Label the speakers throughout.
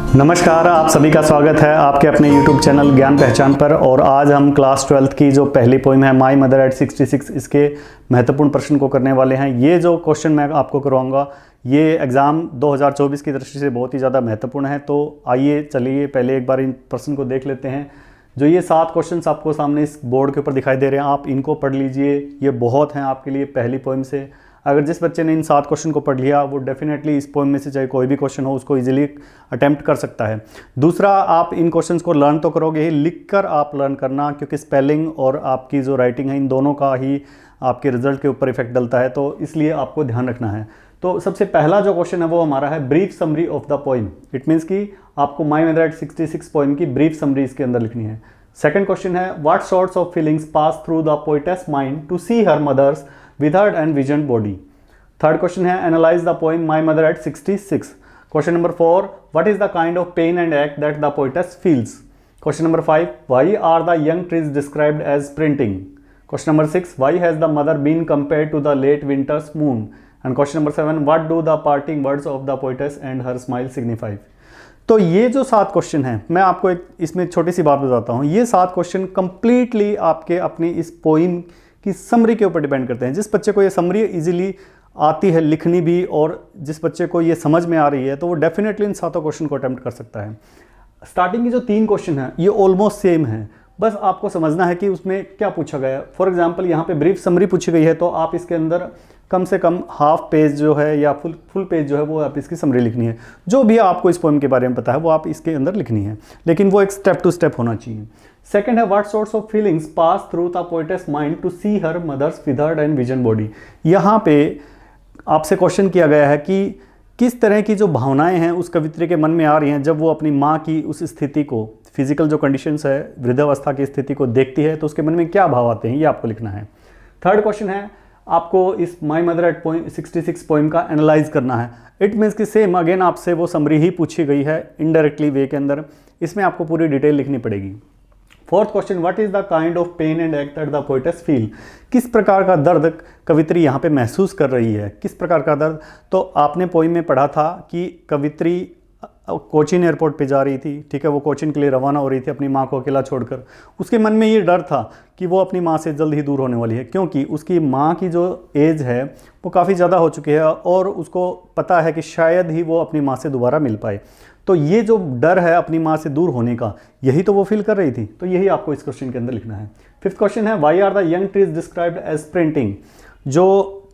Speaker 1: नमस्कार, आप सभी का स्वागत है आपके अपने YouTube चैनल ज्ञान पहचान पर। और आज हम क्लास 12th की जो पहली पोइम है माई मदर एट 66, इसके महत्वपूर्ण प्रश्न को करने वाले हैं। ये जो क्वेश्चन मैं आपको करवाऊंगा ये एग्ज़ाम 2024 की दृष्टि से बहुत ही ज़्यादा महत्वपूर्ण है। तो आइए चलिए पहले एक बार इन प्रश्न को देख लेते हैं। जो ये 7 क्वेश्चंस आपको सामने इस बोर्ड के ऊपर दिखाई दे रहे हैं, आप इनको पढ़ लीजिए। ये बहुत हैं आपके लिए पहली पोइम से। अगर जिस बच्चे ने इन 7 क्वेश्चन को पढ़ लिया वो डेफिनेटली इस पोइम में से चाहे कोई भी क्वेश्चन हो उसको इजीली अटेम्प्ट कर सकता है। दूसरा, आप इन क्वेश्चंस को लर्न तो करोगे ही, लिख कर आप लर्न करना, क्योंकि स्पेलिंग और आपकी जो राइटिंग है इन दोनों का ही आपके रिजल्ट के ऊपर इफेक्ट डलता है, तो इसलिए आपको ध्यान रखना है। तो सबसे पहला जो क्वेश्चन है वो हमारा है brief summary of the poem. It means कि आपको माई मदर एट 66 पोइम की ब्रीफ समरी इसके अंदर लिखनी है। सेकंड क्वेश्चन है what sorts of feelings pass through the poetess mind to see her mother's withered and wizened body. Third question है analyse the poem my mother at 66। Question number 4 what is the kind of pain and एक्ट that the poetess feels. Question number 5 why are the young trees described as sprinting. Question number 6 why has the mother been compared to the late winter's moon. And question number 7 what do the parting words of the poetess and her smile signify. तो ये जो 7 question हैं, मैं आपको एक इसमें छोटी सी बात बताता हूँ। ये 7 क्वेश्चन कंप्लीटली आपके अपनी इस पोइम की समरी के ऊपर डिपेंड करते हैं। जिस बच्चे को ये समरी इजीली आती है लिखनी भी, और जिस बच्चे को ये समझ में आ रही है, तो वो डेफिनेटली इन 7 क्वेश्चन को अटेम्प्ट कर सकता है। स्टार्टिंग की जो 3 क्वेश्चन हैं ये ऑलमोस्ट सेम है, बस आपको समझना है कि उसमें क्या पूछा गया है। फॉर एग्जाम्पल यहाँ पे ब्रीफ समरी पूछी गई है, तो आप इसके अंदर कम से कम हाफ पेज जो है या फुल पेज जो है वो आप इसकी समरी लिखनी है। जो भी आपको इस पोएम के बारे में पता है वो आप इसके अंदर लिखनी है, लेकिन वो एक स्टेप टू स्टेप होना चाहिए। सेकंड है what sorts of feelings pass through the poetess mind to see her mother's withered and wizened body. यहाँ पे आपसे क्वेश्चन किया गया है कि किस तरह की जो भावनाएं हैं उस कवित्री के मन में आ रही हैं जब वो अपनी माँ की उस स्थिति को, फिजिकल जो कंडीशंस है, वृद्धावस्था की स्थिति को देखती है, तो उसके मन में क्या भाव आते हैं, ये आपको लिखना है। थर्ड क्वेश्चन है आपको इस माई मदर एट 66 पोइम का एनालाइज करना है। इट मीन्स कि सेम अगेन आपसे वो समरी ही पूछी गई है इनडायरेक्टली वे के अंदर, इसमें आपको पूरी डिटेल लिखनी पड़ेगी। Fourth question what is the kind of pain and एक्ट दैट द पोएटेस फील। किस प्रकार का दर्द कवित्री यहाँ पे महसूस कर रही है, किस प्रकार का दर्द। तो आपने पोइम में पढ़ा था कि कवित्री कोचीन एयरपोर्ट पे जा रही थी, ठीक है, वो कोचीन के लिए रवाना हो रही थी अपनी माँ को अकेला छोड़कर। उसके मन में ये डर था कि वो अपनी माँ से जल्द ही दूर होने वाली है, क्योंकि उसकी माँ की जो एज है वो काफ़ी ज़्यादा हो चुकी है और उसको पता है कि शायद ही वो अपनी माँ से दोबारा मिल पाए। तो ये जो डर है अपनी माँ से दूर होने का, यही तो वो फील कर रही थी। तो यही आपको इस क्वेश्चन के अंदर लिखना है। फिफ्थ क्वेश्चन है why are the young trees described as sprinting. जो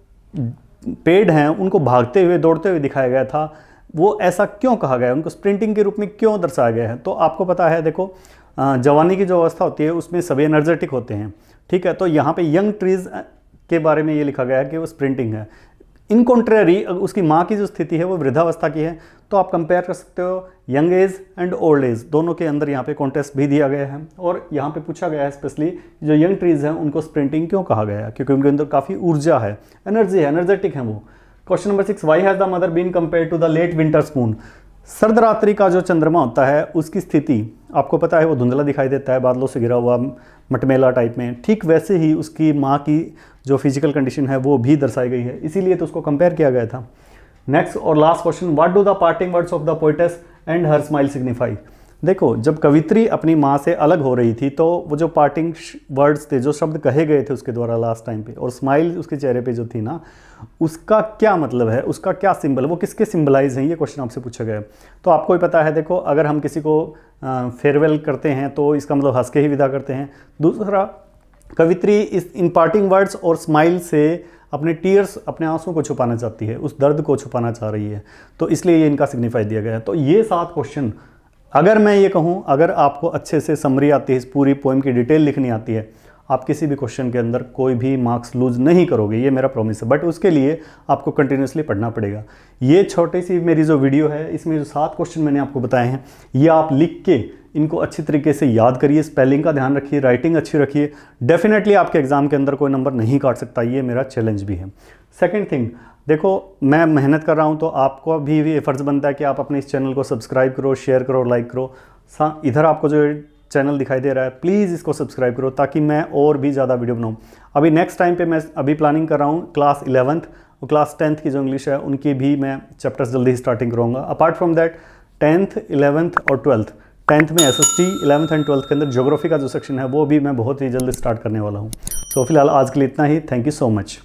Speaker 1: पेड़ हैं उनको भागते हुए दौड़ते हुए दिखाया गया था, वो ऐसा क्यों कहा गया है, उनको स्प्रिंटिंग के रूप में क्यों दर्शाया गया है। तो आपको पता है, देखो जवानी की जो अवस्था होती है उसमें सभी एनर्जेटिक होते हैं, ठीक है। तो यहाँ पे यंग ट्रीज के बारे में ये लिखा गया है कि वो स्प्रिंटिंग है। इन कॉन्ट्रेरी उसकी माँ की जो स्थिति है वो वृद्धावस्था की है, तो आप कंपेयर कर सकते हो young age and old age, दोनों के अंदर यहाँ पे कॉन्टेस्ट भी दिया गया है। और यहाँ पे पूछा गया है स्पेशली जो यंग ट्रीज हैं उनको स्प्रिंटिंग क्यों कहा गया है, क्योंकि उनके अंदर काफ़ी ऊर्जा है, एनर्जी है, एनर्जेटिक है वो। Question number 6 why has the mother been compared to the late winter's moon. सर्द रात्रि का जो चंद्रमा होता है उसकी स्थिति आपको पता है वो धुंधला दिखाई देता है, बादलों से घिरा हुआ, मटमेला टाइप में। ठीक वैसे ही उसकी माँ की जो फिजिकल कंडीशन है वो भी दर्शाई गई है, इसीलिए तो उसको कंपेयर किया गया था। नेक्स्ट और last question what do the parting words of the poetess and her smile signify. देखो, जब कवित्री अपनी माँ से अलग हो रही थी तो वो जो पार्टिंग वर्ड्स थे, जो शब्द कहे गए थे उसके द्वारा लास्ट टाइम पे, और स्माइल उसके चेहरे पे जो थी ना, उसका क्या मतलब है, उसका क्या सिंबल, वो किसके सिंबलाइज हैं, ये क्वेश्चन आपसे पूछा गया है। तो आपको ही पता है, देखो अगर हम किसी को फेयरवेल करते हैं तो इसका मतलब हंस के ही विदा करते हैं। दूसरा, कवित्री इस इन पार्टिंग वर्ड्स और स्माइल से अपने टीयर्स, अपने आंसू को छुपाना चाहती है, उस दर्द को छुपाना चाह रही है, तो इसलिए ये इनका सिग्निफाई दिया गया है। तो ये 7 क्वेश्चन, अगर मैं ये कहूँ, अगर आपको अच्छे से समरी आती है, इस पूरी पोएम की डिटेल लिखनी आती है, आप किसी भी क्वेश्चन के अंदर कोई भी मार्क्स लूज नहीं करोगे, ये मेरा प्रॉमिस है। बट उसके लिए आपको कंटिन्यूसली पढ़ना पड़ेगा। ये छोटी सी मेरी जो वीडियो है, इसमें जो 7 क्वेश्चन मैंने आपको बताए हैं, ये आप लिख के इनको अच्छी तरीके से याद करिए, स्पेलिंग का ध्यान रखिए, राइटिंग अच्छी रखिए। डेफिनेटली आपके एग्जाम के अंदर कोई नंबर नहीं काट सकता, ये मेरा चैलेंज भी है। सेकेंड थिंग, देखो मैं मेहनत कर रहा हूँ तो आपको भी फ़र्ज़ बनता है कि आप अपने इस चैनल को सब्सक्राइब करो, शेयर करो, लाइक करो। इधर आपको जो चैनल दिखाई दे रहा है प्लीज़ इसको सब्सक्राइब करो, ताकि मैं और भी ज़्यादा वीडियो बनाऊँ। अभी नेक्स्ट टाइम पे मैं अभी प्लानिंग कर रहा हूँ क्लास 11th और क्लास 10th की जो इंग्लिश है उनकी भी मैं चैप्टर्स जल्दी ही स्टार्टिंग करूँगा। Apart from that 10th 11th और 12th। 10th में SST, 11th एंड 12th के अंदर ज्योग्राफी का जो सेक्शन है वो भी मैं बहुत ही जल्द स्टार्ट करने वाला हूँ। सो फिलहाल आज के लिए इतना ही। Thank you so much.